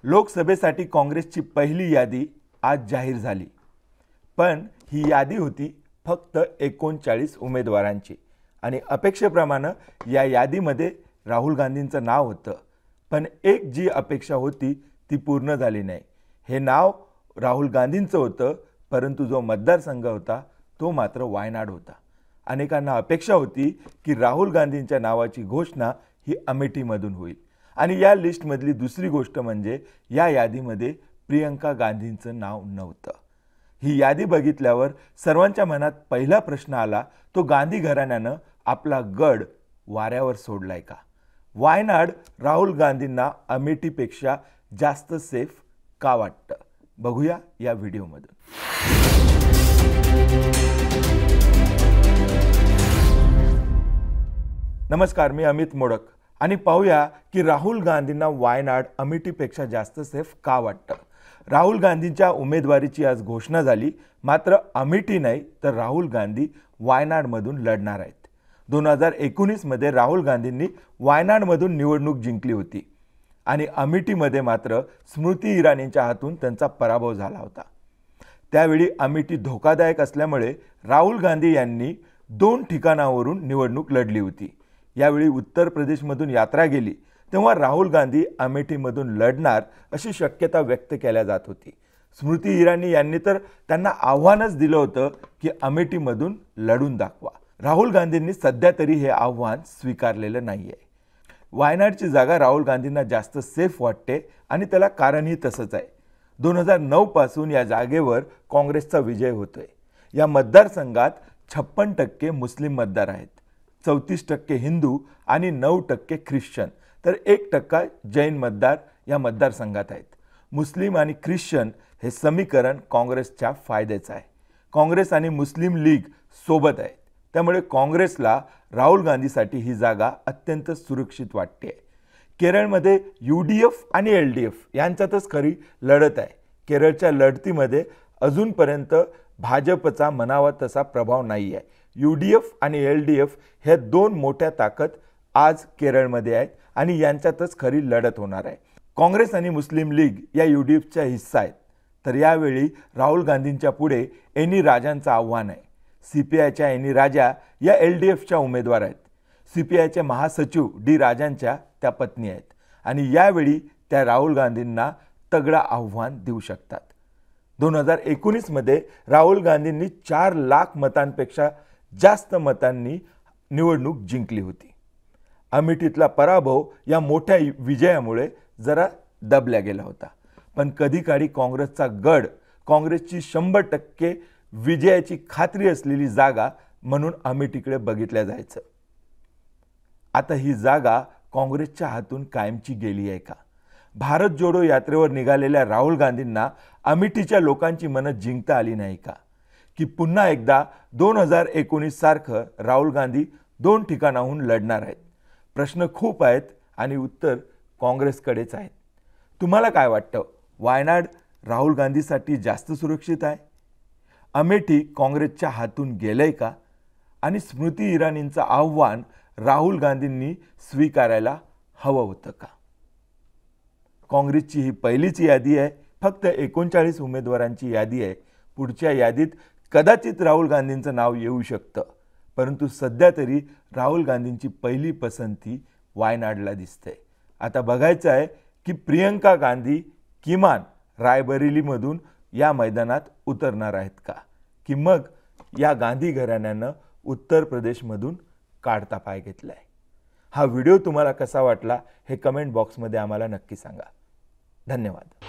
लोकसभेसाठी काँग्रेसची पहिली यादी आज जाहीर झाली, पण ही यादी होती फक्त 39 उमेदवारांची आणि अपेक्षेप्रमाणे या यादीमध्ये राहुल गांधींचं नाव होतं। पण एक जी अपेक्षा होती ती पूर्ण झाली नाही। हे नाव राहुल गांधींचं होतं, परंतु जो मतदारसंघ होता तो मात्र वायनाड होता। अनेकांना अपेक्षा होती की राहुल गांधींच्या नावाची घोषणा ही अमेठीमधून होईल आणि या लिस्टमधली दुसरी गोष्ट म्हणजे या यादीमध्ये प्रियंका गांधींचं नाव नव्हतं। ही यादी बघितल्यावर सर्वांच्या मनात पहिला प्रश्न आला तो गांधी घराण्यानं आपला गड वाऱ्यावर सोडलाय का? वायनाड राहुल गांधींना अमेठीपेक्षा जास्त सेफ का वाटतं? बघूया या व्हिडिओमधून। नमस्कार, मी अमित मोडक आणि पाहूया की राहुल गांधींना वायनाड अमेठीपेक्षा जास्त सेफ का वाटतं। राहुल गांधींच्या उमेदवारीची आज घोषणा झाली, मात्र अमेठी नाही तर राहुल गांधी वायनाडमधून लढणार आहेत। 2019 मध्ये राहुल गांधींनी वायनाडमधून निवडणूक जिंकली होती आणि अमेठीमध्ये मात्र स्मृती इराणींच्या हातून त्यांचा पराभव झाला होता। त्यावेळी अमेठी धोकादायक असल्यामुळे राहुल गांधी यांनी 2 ठिकाणावरून निवडणूक लढली होती। यावेळी उत्तर प्रदेशमधून यात्रा गेली तेव्हा राहुल गांधी अमेठीमधून लढणार अशी शक्यता व्यक्त केल्या जात होती। स्मृती इराणी यांनी तर त्यांना आव्हानच दिलं होतं की अमेठीमधून लढून दाखवा। राहुल गांधींनी सध्या तरी हे आव्हान स्वीकारलेलं नाहीये। वायनाडची जागा राहुल गांधींना जास्त सेफ वाटते आणि त्याला कारणही तसंच आहे। 2009 पासून या जागेवर काँग्रेसचा विजय होतोय। या मतदारसंघात 56% मुस्लिम मतदार आहेत, 34% हिंदू आणि 9% ख्रिश्चन, तर 1% जैन मतदार या मतदारसंघात आहेत। मुस्लिम आणि ख्रिश्चन हे समीकरण काँग्रेसच्या फायद्याचं आहे। काँग्रेस आणि मुस्लिम लीग सोबत आहेत, त्यामुळे काँग्रेसला राहुल गांधीसाठी ही जागा अत्यंत सुरक्षित वाटते। केरळमध्ये UDF आणि LDF यांच्यातच खरी लढत आहे। केरळच्या लढतीमध्ये अजूनपर्यंत भाजपचा म्हणावा तसा प्रभाव नाही आहे। UDF आणि LDF हे 2 मोठ्या ताकद आज केरळमध्ये आहेत आणि यांच्यातच खरी लढत होणार आहे। काँग्रेस आणि मुस्लिम लीग या UDFचा हिस्सा आहेत, तर यावेळी राहुल गांधींच्या पुढे एनी राजांचं आव्हान आहे। CPIच्या एनी राजा या LDFच्या उमेदवार आहेत। CPIचे महासचिव D राजांच्या त्या पत्नी आहेत आणि यावेळी त्या राहुल गांधींना तगडा आव्हान देऊ शकतात। 2019 मध्ये राहुल गांधींनी 4 लाख मतांपेक्षा जास्त मतांनी निवडणूक जिंकली होती। अमेठीतला पराभव या मोठ्या विजयामुळे जरा दबल्या गेला होता, पण कधी काळी काँग्रेसचा गड, काँग्रेसची 100% विजयाची खात्री असलेली जागा म्हणून अमेठीकडे बघितल्या जायचं। आता ही जागा काँग्रेसच्या हातून कायमची गेली आहे का? भारत जोडो यात्रेवर निघालेल्या राहुल गांधींना अमेठीच्या लोकांची मनं जिंकता आली नाही का? की पुन्हा एकदा 2019 सारखं राहुल गांधी 2 ठिकाणाहून लढणार आहेत? प्रश्न खूप आहेत आणि उत्तर काँग्रेसकडेच आहेत। तुम्हाला काय वाटतं? वायनाड राहुल गांधीसाठी जास्त सुरक्षित आहे? अमेठी काँग्रेसच्या हातून गेलंय का? आणि स्मृती इराणींचं आव्हान राहुल गांधींनी स्वीकारायला हवं होतं का? काँग्रेसची ही पहिलीच यादी आहे, फक्त 39 उमेदवारांची यादी आहे। पुढच्या यादीत कदाचित राहुल गांधींचं नाव येऊ शकतं, परंतु सध्या तरी राहुल गांधींची पहिली पसंती वायनाडला दिसते। आता बघायचं आहे की प्रियंका गांधी किमान रायबरेलीमधून या मैदानात उतरणार आहेत का, की मग या गांधी घराण्यानं उत्तर प्रदेशमधून काढता पाय घेतलाय? हा व्हिडिओ तुम्हाला कसा वाटला हे कमेंट बॉक्समध्ये आम्हाला नक्की सांगा। धन्यवाद।